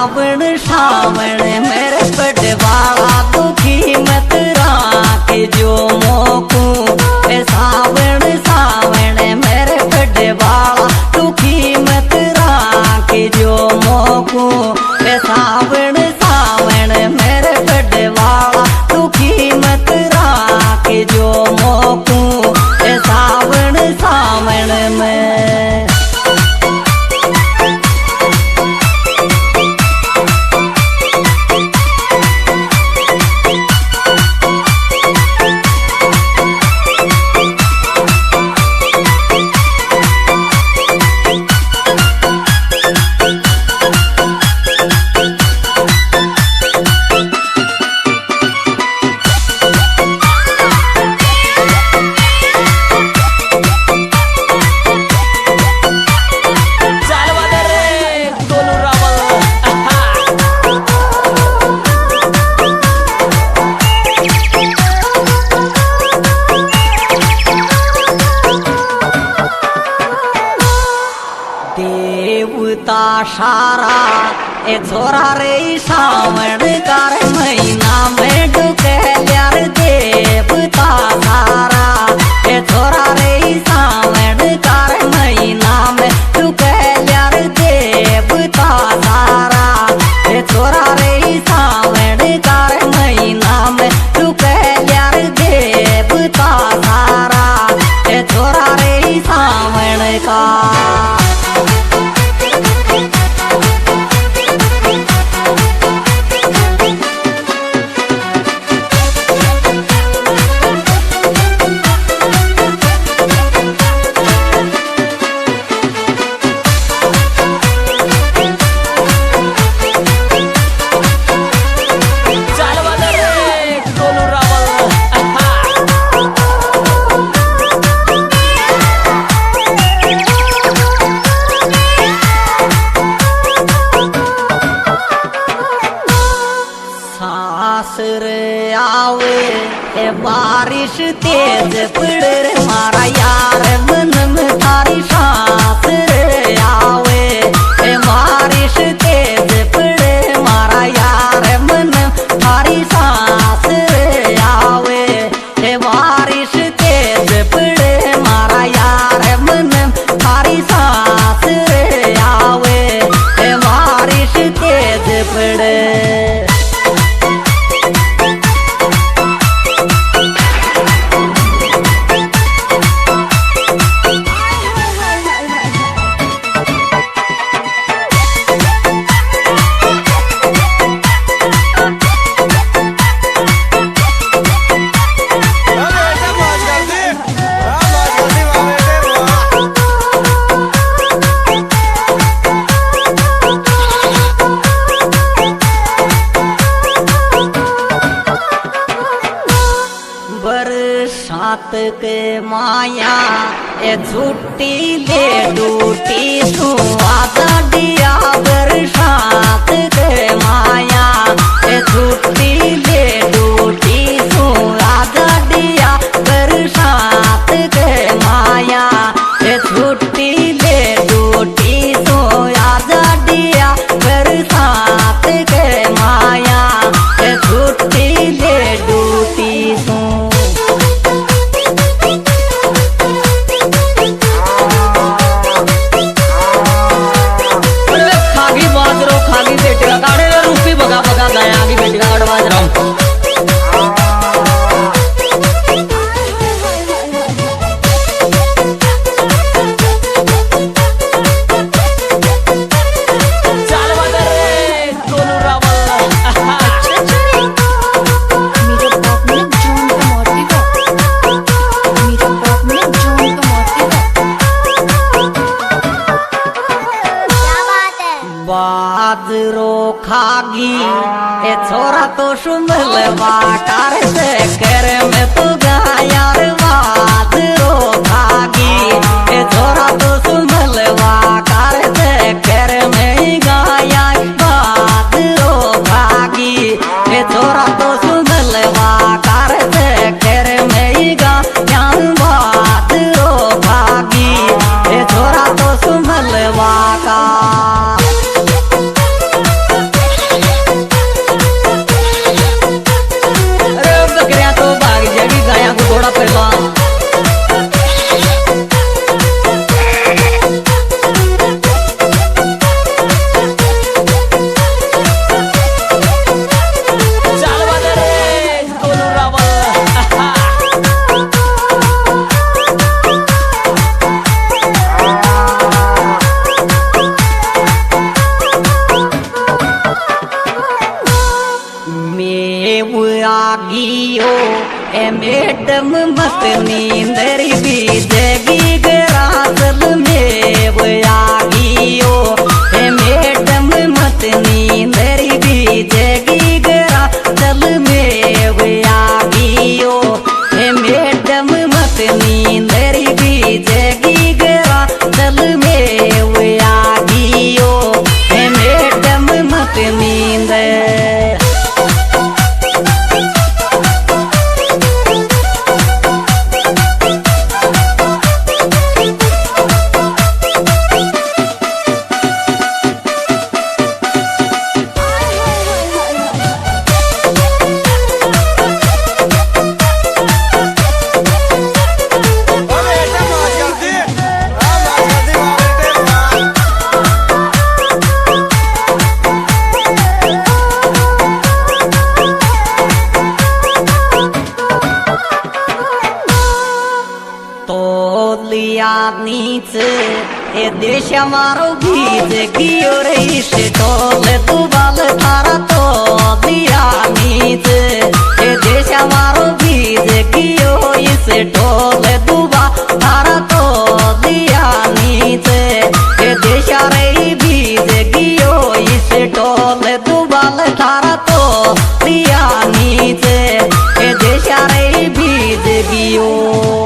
सावण सावण मेरे पटवाला दुखी मत राख जो मोकू। सावण सावण मेरे पटवाला दुखी मत राख जो मोकू। सावण सावण मेरे पटवाला दुखी मत राख जो मोकू। सावण सावण में देवता सारा ए छोरा रे सावण कार महीना में डुके यार देवता सारा ए छोरा रे सावण कार महीना में डुके यार देवता सारा। ए छोरा रे सावण कार महीना में डुके यार देवता सारा। ए छोरा रे सावण का सासर आवे ए बारिश तेज पड़े मारा यार मन में थारी सासर आवे ए बारिश तेज पड़े मारा यार मन थारी सासर आवे ए बारिश तेज पड़े मारा यार मन थारी सासर आवे ए बारिश तेज पड़े। बरसात के माया ए छुट्टी ले डूटी तू आजा दिया। बरसात के माया ए छुट्टी ले डूटी तू आजा दिया। बरसात के माया ए छुट्टी ले डूटी तू आजा दिया। बरसात के माया ए छुट्टी ले डूटी तू खाली बेटे का काढे रुपी बघा बघा गया आगी बेटे का काढ बाजराव बाजरो खागी ए छोरा तो सुमल वाटार से कर में तो गायार। बाजरो खागी ए छोरा तो सुमल वाटार से कर में गाया। बाजरो खागी ए छोरा तो सुमल वाटार से कर में गाया। बाजरो खागी ए छोरा तो सुमल वाका गियो ए मैडम मत नींदरी बीजेगी गरासल में वो आ गियो ए मैडम मत नींदरी बीजेगी गरासल में वो आ गियो ए मैडम मत नींदरी बीजेगी गरासल में वो आ गियो ए मैडम मत नींद नीच ए देश हमारो भीज गियो रे से टोले तू बाल थारा तो दिया नीच ए देश हमारो भीज गियो इसे टोले तू बा थारा तो दिया नीच ए देश रे भीज गियो इसे टोले तू बाल थारा तो दिया नीच ए देश रे भीज गियो।